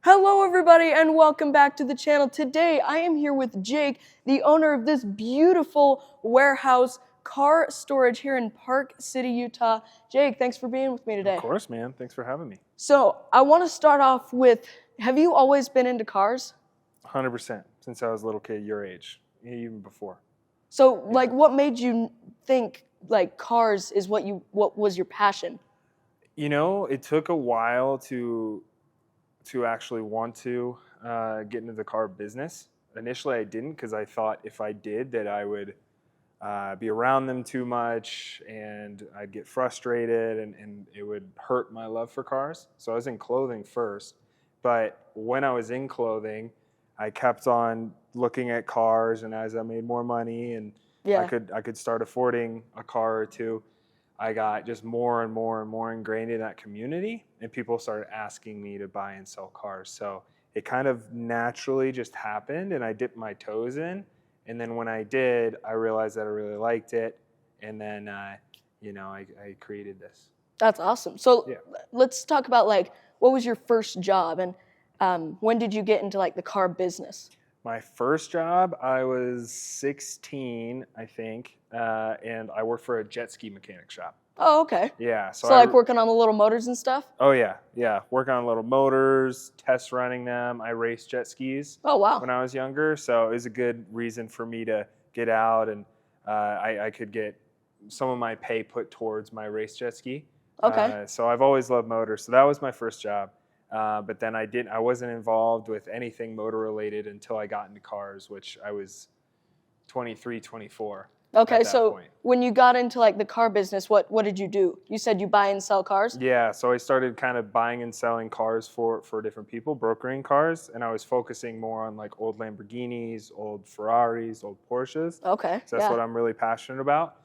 Hello everybody and welcome back to the channel. Today I am here with Jake, the owner of this beautiful warehouse car storage here in Park City, Utah. Jake, thanks for being with me today. Of course, man. Thanks for having me. So I want to start off with, have you always been into cars? 100% since I was a little kid, your age, even before. So like what made you think like cars is what was your passion? You know, it took a while to actually want to get into the car business. Initially, I didn't because I thought if I did that I would be around them too much and I'd get frustrated and it would hurt my love for cars. So I was in clothing first. But when I was in clothing, I kept on looking at cars, and as I made more money and I could start affording a car or two, I got just more and more and more ingrained in that community, and people started asking me to buy and sell cars. So it kind of naturally just happened, and I dipped my toes in. And then when I did, I realized that I really liked it, and then I created this. That's awesome. So let's talk about like what was your first job and when did you get into like the car business? My first job, I was 16, I think, and I worked for a jet ski mechanic shop. Oh, okay. Yeah. So like working on the little motors and stuff? Oh, yeah. Working on little motors, test running them. I raced jet skis when I was younger, so it was a good reason for me to get out, and I could get some of my pay put towards my race jet ski. Okay. So I've always loved motors, so that was my first job. But then I wasn't involved with anything motor related until I got into cars, which I was 23, 24. Okay, so when you got into like the car business, what did you do? You said you buy and sell cars? Yeah, so I started kind of buying and selling cars for different people, brokering cars, and I was focusing more on like old Lamborghinis, old Ferraris, old Porsches. Okay. So that's what I'm really passionate about.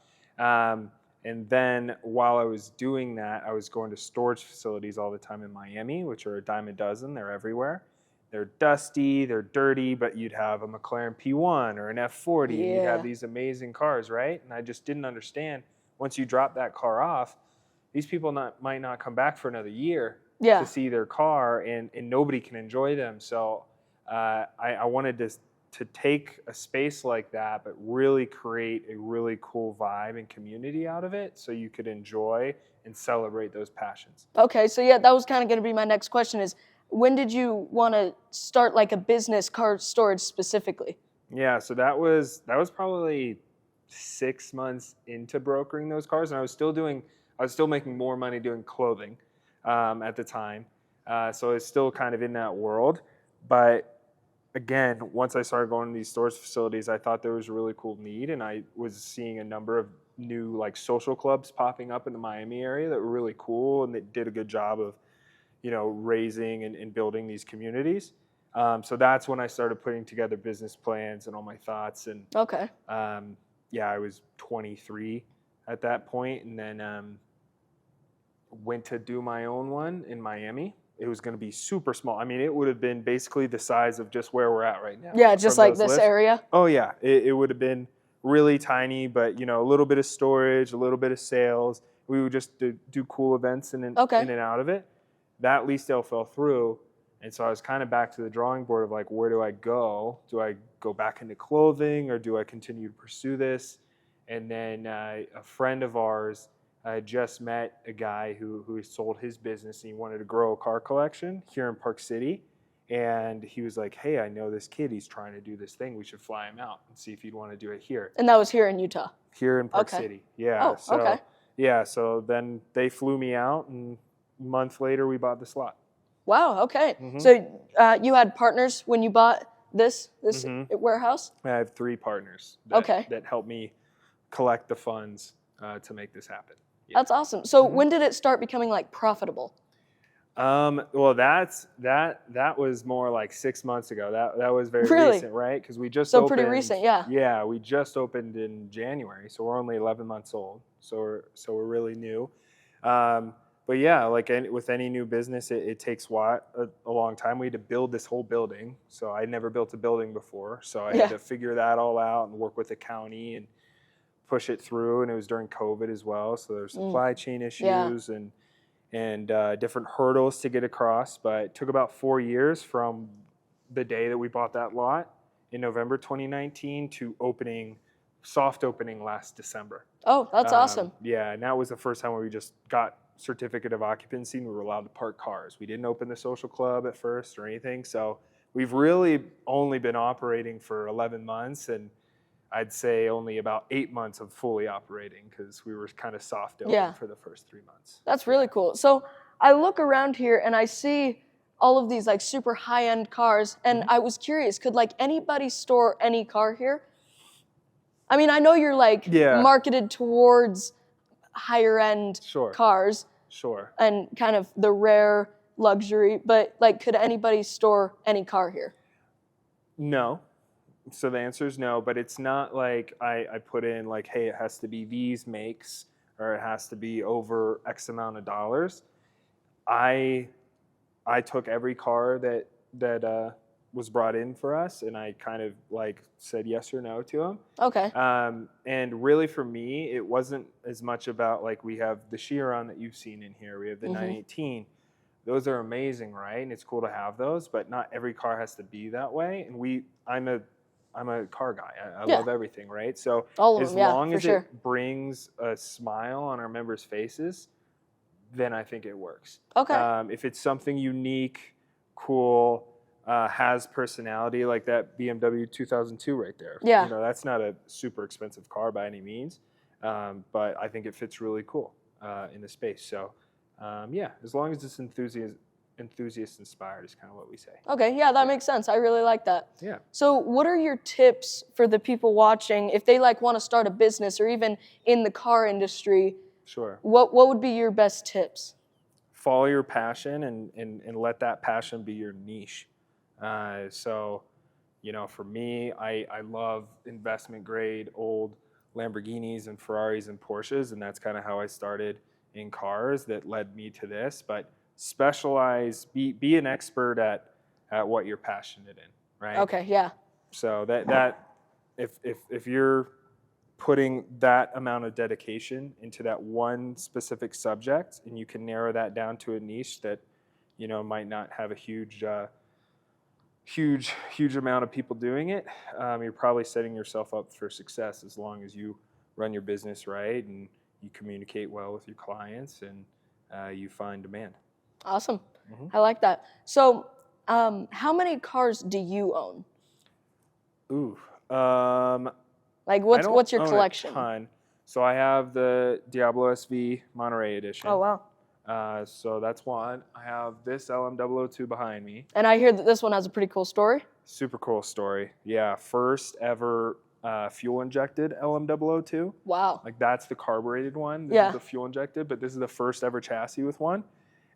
And then while I was doing that, I was going to storage facilities all the time in Miami, which are a dime a dozen. They're everywhere. They're dusty, they're dirty, but you'd have a McLaren P1 or an F40, and you'd have these amazing cars, right? And I just didn't understand, once you drop that car off, these people might not come back for another year to see their car, and nobody can enjoy them. So I wanted to take a space like that, but really create a really cool vibe and community out of it so you could enjoy and celebrate those passions. Okay, so that was kind of going to be my next question is, when did you want to start like a business car storage specifically? Yeah, so that was probably 6 months into brokering those cars, and I was still making more money doing clothing at the time. So I was still kind of in that world, but again, once I started going to these storage facilities, I thought there was a really cool need, and I was seeing a number of new like social clubs popping up in the Miami area that were really cool, and that did a good job of, raising and building these communities. So that's when I started putting together business plans and all my thoughts. And I was 23 at that point, and then went to do my own one in Miami. It was going to be super small. I mean, it would have been basically the size of just where we're at right now. Yeah, just like this area? Oh, yeah. It would have been really tiny, but, a little bit of storage, a little bit of sales. We would just do cool events in and out of it. That lease sale fell through, and so I was kind of back to the drawing board of like, where do I go? Do I go back into clothing, or do I continue to pursue this? And then a friend of ours, I had just met a guy who sold his business, and he wanted to grow a car collection here in Park City. And he was like, hey, I know this kid. He's trying to do this thing. We should fly him out and see if he'd want to do it here. And that was here in Utah? Here in Park City, yeah. So then they flew me out, and a month later we bought this lot. Wow, okay. Mm-hmm. So you had partners when you bought this warehouse? I have 3 partners that helped me collect the funds to make this happen. Yeah. That's awesome. So when did it start becoming like profitable? Well, that was more like 6 months ago. That was very recent, right? Because we just opened. Pretty recent, yeah. Yeah, we just opened in January, so we're only 11 months old. So we're really new. But yeah, like with any new business, it takes a long time. We had to build this whole building, so I'd never built a building before. So I had to figure that all out and work with the county and push it through. And it was during COVID as well, so there's supply chain issues and and different hurdles to get across. But it took about 4 years from the day that we bought that lot in November 2019 to soft opening last December. Oh, that's awesome. Yeah, and that was the first time where we just got certificate of occupancy and we were allowed to park cars. We didn't open the social club at first or anything. So we've really only been operating for 11 months, and I'd say only about 8 months of fully operating because we were kind of soft open for the first 3 months. That's really cool. So I look around here and I see all of these like super high-end cars, and I was curious, could like anybody store any car here? I mean, I know you're like marketed towards higher end cars. Sure. And kind of the rare luxury, but like could anybody store any car here? No. So the answer is no, but it's not like I put in like, hey, it has to be these makes or it has to be over X amount of dollars. I took every car that was brought in for us, and I kind of like said yes or no to them. Okay. And really for me, it wasn't as much about like we have the Chiron that you've seen in here. We have the 918. Those are amazing, right? And it's cool to have those, but not every car has to be that way. And I'm a car guy. I love everything, right? So as long as it brings a smile on our members' faces, then I think it works. Okay. If it's something unique, cool, has personality, like that BMW 2002 right there. Yeah. You know, that's not a super expensive car by any means, but I think it fits really cool in the space. So, yeah, as long as it's enthusiast inspired is kind of what we say. Okay, yeah, that makes sense. I really like that. Yeah. So what are your tips for the people watching if they like want to start a business or even in the car industry? Sure. What would be your best tips? Follow your passion and let that passion be your niche. So, you know, for me, I love investment grade old Lamborghinis and Ferraris and Porsches, and that's kind of how I started in cars that led me to this. But specialize, be an expert at what you're passionate in, right? Okay, yeah. So that if you're putting that amount of dedication into that one specific subject, and you can narrow that down to a niche that, you know, might not have a huge amount of people doing it, you're probably setting yourself up for success as long as you run your business right and you communicate well with your clients and you find demand. Awesome. I like that. So how many cars do you own? Ooh. Like what's your collection? A ton. So I have the Diablo SV Monterey edition. Oh, wow. So that's one. I have this LM002 behind me. And I hear that this one has a pretty cool story. Super cool story. Yeah, first ever fuel injected LM002. Wow. Like that's the carbureted one. This is the fuel injected, but this is the first ever chassis with one.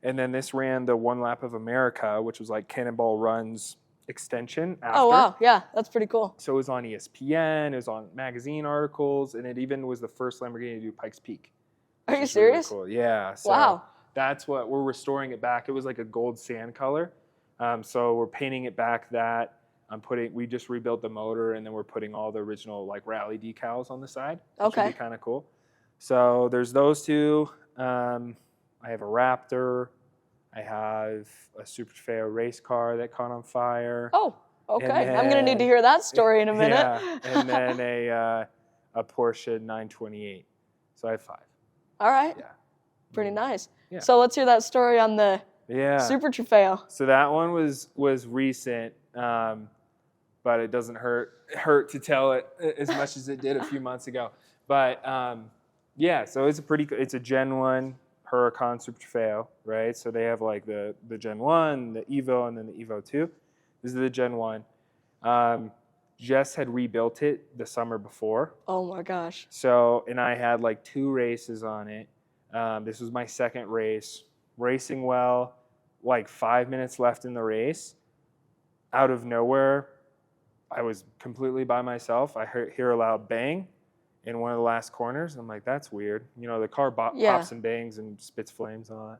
And then this ran the One Lap of America, which was like Cannonball Run's extension after. Oh, wow. Yeah, that's pretty cool. So it was on ESPN, it was on magazine articles, and it even was the first Lamborghini to do Pikes Peak. Are you serious? Really cool. Yeah. So wow. That's what we're restoring it back. It was like a gold sand color. So we're painting it back that. We just rebuilt the motor, and then we're putting all the original like rally decals on the side. Which would be kind of cool. So there's those two. I have a Raptor. I have a Super Trofeo race car that caught on fire. Oh, okay. Then, I'm going to need to hear that story in a minute. Yeah, and then a Porsche 928. So I have 5. All right. Yeah. Pretty nice. Yeah. So let's hear that story on the Super Trofeo. So that one was recent, but it doesn't hurt to tell it as much as it did a few months ago. But yeah, so it's a Gen 1 Huracan Super Trofeo, right? So they have like the Gen 1, the Evo, and then the Evo 2. This is the Gen 1. Jess had rebuilt it the summer before. Oh my gosh. So, and I had like 2 races on it. This was my second race. Racing well, like 5 minutes left in the race. Out of nowhere, I was completely by myself. I hear a loud bang in one of the last corners. I'm like, that's weird. You know, the car pops and bangs and spits flames and all that.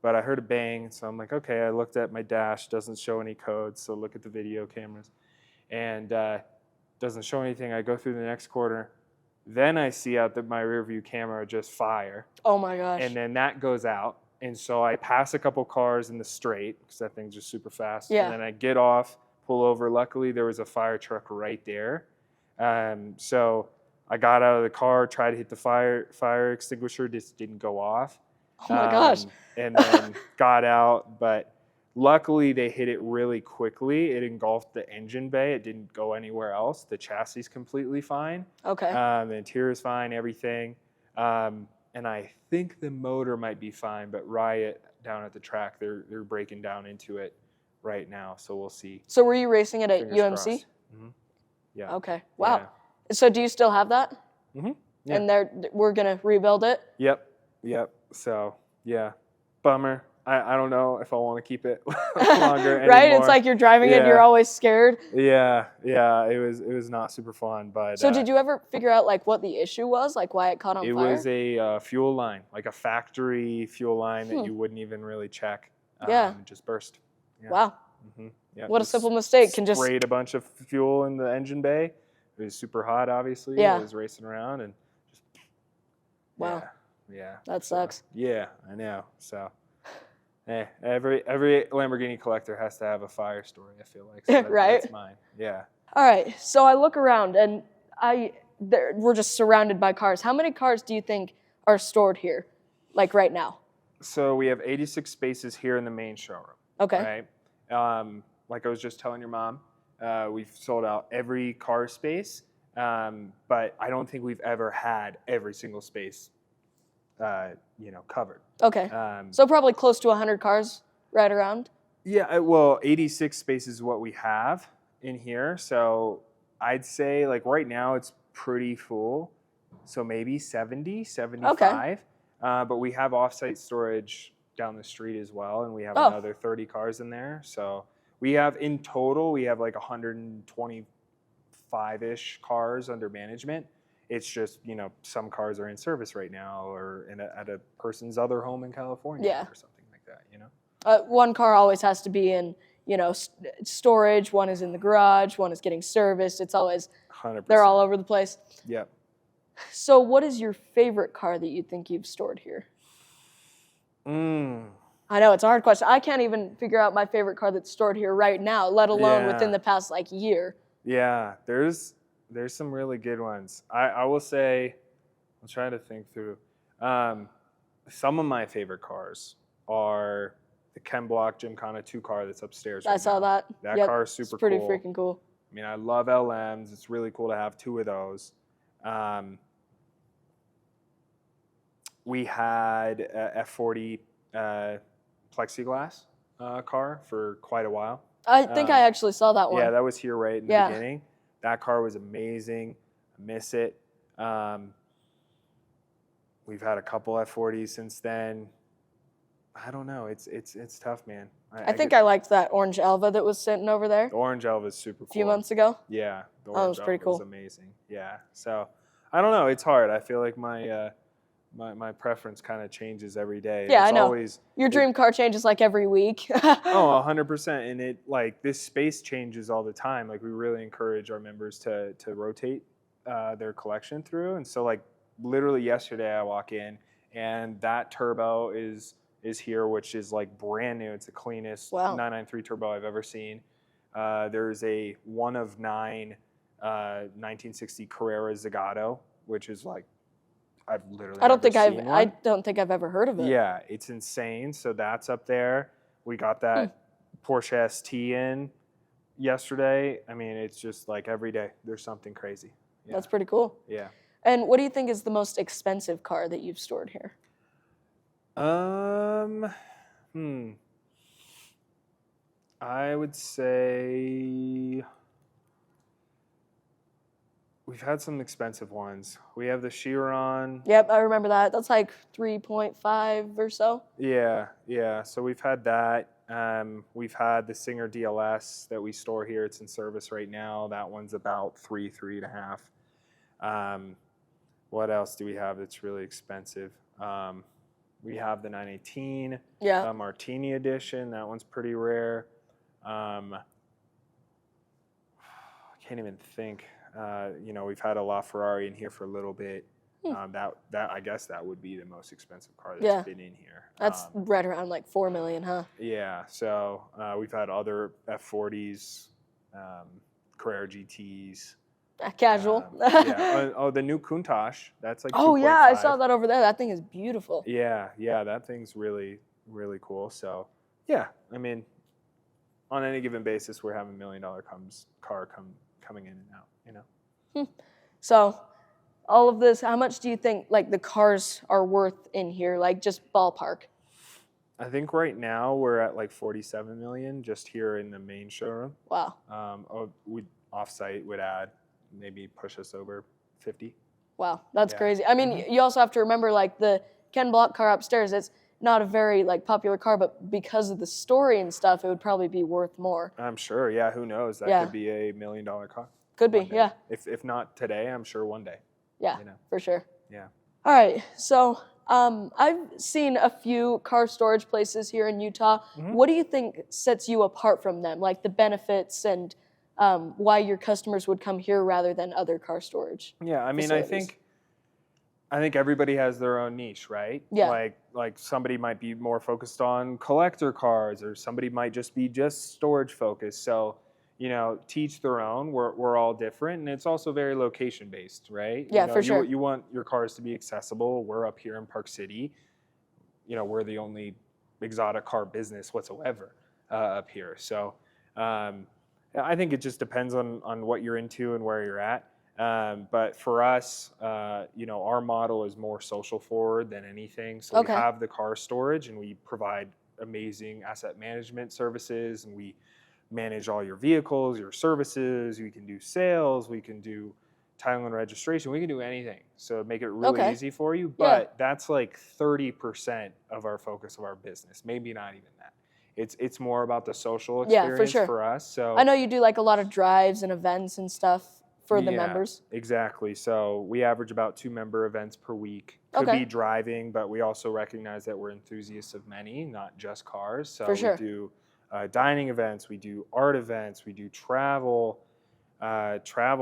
But I heard a bang, so I'm like, okay. I looked at my dash, doesn't show any codes, so look at the video cameras. And doesn't show anything. I go through the next corner. Then I see out my rear view camera just fire. Oh my gosh. And then that goes out. And so I pass a couple cars in the straight because that thing's just super fast. Yeah. And then I get off, pull over. Luckily, there was a fire truck right there. So I got out of the car, tried to hit the fire extinguisher, just didn't go off. Oh my gosh. And then got out, but luckily they hit it really quickly. It engulfed the engine bay. It didn't go anywhere else. The chassis is completely fine. Okay. The interior is fine, everything. And I think the motor might be fine, but Riot down at the track, they're breaking down into it right now, so we'll see. So were you racing it at Fingers UMC? crossed. Mm-hmm. Yeah. Okay. Wow. Yeah. So do you still have that? Mm-hmm. Yeah. And we're gonna rebuild it? Yep. So yeah, bummer. I don't know if I want to keep it longer Right? anymore. It's like you're driving it and you're always scared. Yeah. It was not super fun, but. So did you ever figure out like what the issue was, like why it caught on fire? It was a fuel line, like a factory fuel line that you wouldn't even really check. Yeah. It just burst. Yeah. Wow. Mm-hmm. Yeah. What a simple mistake can just sprayed a bunch of fuel in the engine bay. It was super hot, obviously. Yeah. It was racing around and just. Wow. Yeah. That sucks. Yeah, I know. So. Every Lamborghini collector has to have a fire story, I feel like. So right? That's mine. Yeah. All right. So I look around and we're just surrounded by cars. How many cars do you think are stored here, like right now? So we have 86 spaces here in the main showroom. Okay. Right. Like I was just telling your mom, we've sold out every car space, but I don't think we've ever had every single space, covered. Okay. So probably close to 100 cars right around? Yeah, well, 86 spaces is what we have in here. So I'd say like right now it's pretty full. So maybe 70, 75. Okay. But we have offsite storage down the street as well. And we have another 30 cars in there. So we have in total, we have like 125-ish cars under management. It's just, some cars are in service right now or at a person's other home in California or something like that, One car always has to be in, storage. One is in the garage. One is getting serviced. It's always, 100%. They're all over the place. Yep. So what is your favorite car that you think you've stored here? I know, it's a hard question. I can't even figure out my favorite car that's stored here right now, let alone within the past, year. Yeah, there's some really good ones. I will say, I'm trying to think through. Some of my favorite cars are the Ken Block Gymkhana 2 car that's upstairs right I saw now. that. That car is super cool. It's pretty freaking cool. I mean, I love LMs. It's really cool to have 2 of those. We had a F40 plexiglass car for quite a while. I think I actually saw that one. Yeah, that was here right in the beginning. That car was amazing. I miss it. We've had a couple F40s since then. I don't know. It's tough, man. I think I liked that orange Elva that was sitting over there. The orange Elva is super cool. A few months ago. Yeah, the orange was pretty Elva cool. was amazing. Yeah. So I don't know. It's hard. I feel like my preference kind of changes every day. Yeah, it's I know. Always, your dream car changes every week. 100%. And this space changes all the time. We really encourage our members to rotate their collection through. And so literally yesterday I walk in and that turbo is here, which is brand new. It's the cleanest 993 turbo I've ever seen. There's a 1 of 9 1960 Carrera Zagato, which is I've literally I don't think I've ever heard of it. Yeah, it's insane. So that's up there. We got that Porsche ST in yesterday. I mean, it's just every day there's something crazy. Yeah. That's pretty cool. Yeah. And what do you think is the most expensive car that you've stored here? I would say we've had some expensive ones. We have the Chiron. Yep, I remember that. That's 3.5 or so. Yeah. So we've had that. We've had the Singer DLS that we store here. It's in service right now. That one's about 3.5. What else do we have that's really expensive? We have the 918 Martini edition. That one's pretty rare. I can't even think. We've had a LaFerrari in here for a little bit. That I guess that would be the most expensive car that's Yeah. been in here. That's right around like 4 million, huh? Yeah. So we've had other F40s, Carrera GTs. Casual. Yeah. Oh, the new Countach. That's like Oh 2.5. yeah, I saw that over there. That thing is beautiful. Yeah. Yeah. That thing's really, really cool. So yeah, I mean, on any given basis, we're having $1 million car coming in and out. You know. So, all of this, how much do you think like the cars are worth in here? Like just ballpark. I think right now we're at like 47 million just here in the main showroom. Wow. We offsite would add maybe push us over 50. Wow, that's Yeah. crazy. I mean, you also have to remember like the Ken Block car upstairs. It's not a very like popular car, but because of the story and stuff, it would probably be worth more. I'm sure. Yeah. Who knows? That could be a $1 million car. Could be. One day. Yeah. If not today, I'm sure one day. Yeah. You know. For sure. Yeah. All right. So I've seen a few car storage places here in Utah. Mm-hmm. What do you think sets you apart from them? Like the benefits and why your customers would come here rather than other car storage? Yeah. I mean, facilities? I think everybody has their own niche, right? Yeah. Like somebody might be more focused on collector cars, or somebody might just be storage focused. So, you know, teach their own. We're all different, and it's also very location based, right? Yeah, you know, for sure. You want your cars to be accessible. We're up here in Park City. You know, we're the only exotic car business whatsoever up here. So, I think it just depends on what you're into and where you're at. But for us, you know, our model is more social forward than anything. So we have the car storage, and we provide amazing asset management services, and we manage all your vehicles, your services. We can do sales. We can do title and registration. We can do anything. So make it really easy for you. But that's like 30% of our focus of our business. Maybe not even that. It's more about the social experience for us. So I know you do like a lot of drives and events and stuff for the members. Exactly. So we average about 2 member events per week. Could be driving, but we also recognize that we're enthusiasts of many, not just cars. So we do dining events, we do art events, we do travel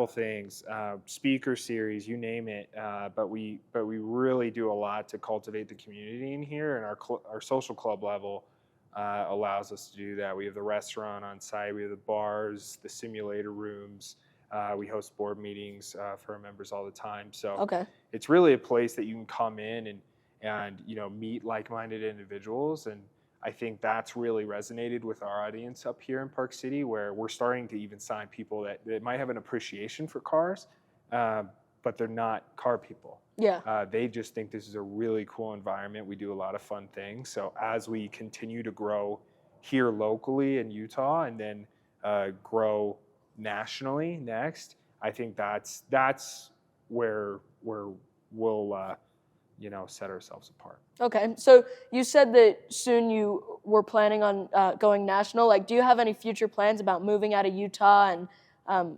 things, speaker series, you name it. But we really do a lot to cultivate the community in here, and our social club level allows us to do that. We have the restaurant on site, we have the bars, the simulator rooms. We host board meetings for our members all the time. So it's really a place that you can come in and you know, meet like-minded individuals. And I think that's really resonated with our audience up here in Park City, where we're starting to even sign people that might have an appreciation for cars, but they're not car people. Yeah. They just think this is a really cool environment. We do a lot of fun things. So as we continue to grow here locally in Utah, and then grow nationally next, I think that's where we'll you know, set ourselves apart. Okay, so you said that soon you were planning on going national. Like, do you have any future plans about moving out of Utah? And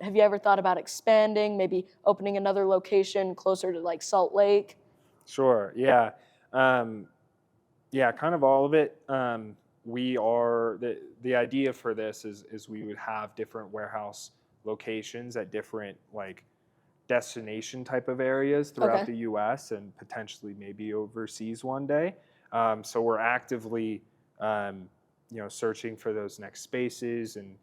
have you ever thought about expanding, maybe opening another location closer to like Salt Lake? Sure. Yeah. Yeah. Kind of all of it. We are the idea for this is we would have different warehouse locations at different like destination type of areas throughout the U.S. and potentially maybe overseas one day. So we're actively, you know, searching for those next spaces and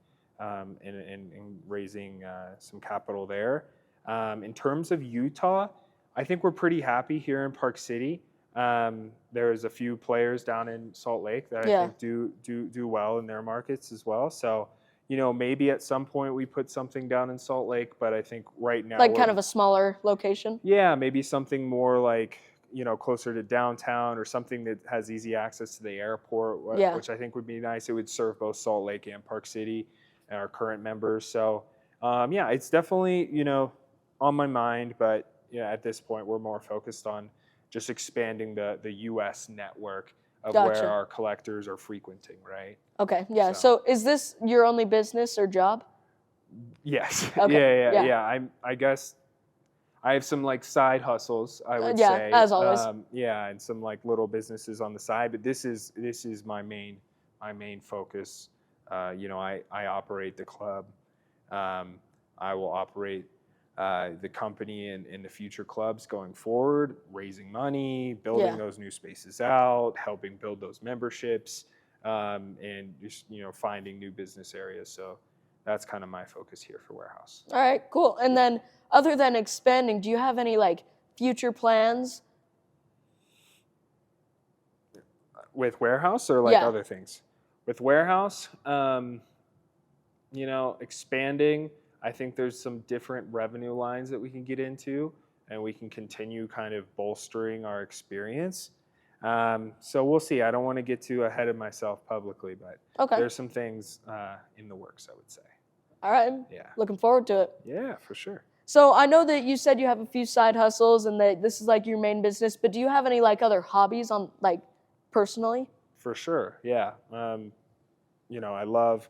raising some capital there. In terms of Utah, I think we're pretty happy here in Park City. There's a few players down in Salt Lake that I think do well in their markets as well. So, you know, maybe at some point we put something down in Salt Lake, but I think right now, like kind of a smaller location. Yeah, maybe something more like, you know, closer to downtown, or something that has easy access to the airport, which I think would be nice. It would serve both Salt Lake and Park City and our current members. So, yeah, it's definitely, you know, on my mind, but yeah, at this point we're more focused on just expanding the U.S. network of where our collectors are frequenting, right? Okay, yeah. So is this your only business or job? Yes. Okay. Yeah. I guess I have some like side hustles, I would say. Yeah, as always. Yeah, and some like little businesses on the side, but this is my main focus. You know, I operate the club. I will operate the company and the future clubs going forward, raising money, building those new spaces out, helping build those memberships, and just, finding new business areas. So that's kind of my focus here for Warehouse. All right, cool. And then other than expanding, do you have any like future plans? With Warehouse or like other things? With Warehouse, expanding, I think there's some different revenue lines that we can get into, and we can continue kind of bolstering our experience. So we'll see. I don't want to get too ahead of myself publicly, but there's some things in the works, I would say. All right. Yeah. Looking forward to it. Yeah, for sure. So I know that you said you have a few side hustles and that this is like your main business, but do you have any like other hobbies on like personally? For sure, yeah. I love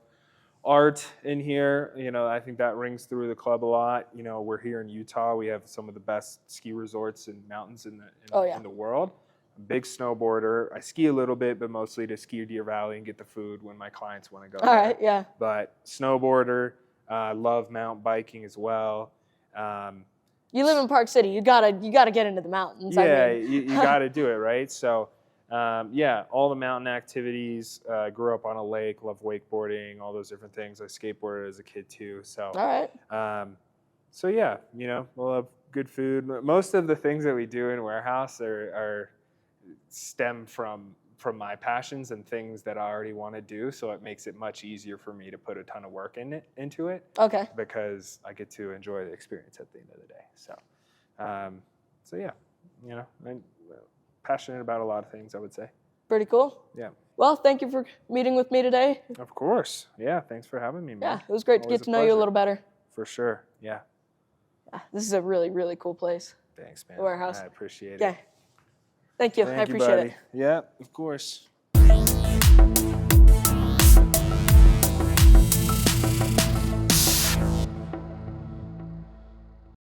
art in here. I think that rings through the club a lot. We're here in Utah. We have some of the best ski resorts and mountains in the world. I'm a big snowboarder. I ski a little bit, but mostly to ski Deer Valley and get the food when my clients want to go there. All right, yeah. But snowboarder, love mountain biking as well. You live in Park City. You gotta get into the mountains. Yeah, you gotta do it, right? So, all the mountain activities. Grew up on a lake. Love wakeboarding. All those different things. I skateboarded as a kid too. So, all right. We'll have good food. Most of the things that we do in Warehouse stem from my passions and things that I already want to do. So it makes it much easier for me to put a ton of work into it. Okay. Because I get to enjoy the experience at the end of the day. So, I'm passionate about a lot of things, I would say. Pretty cool. Yeah. Well, thank you for meeting with me today. Of course. Yeah. Thanks for having me, man. Yeah, it was great to get to know you a little better. For sure. Yeah. This is a really, really cool place. Thanks, man. The Warehouse. I appreciate it. Yeah. Thank you. I appreciate it. Yeah, of course.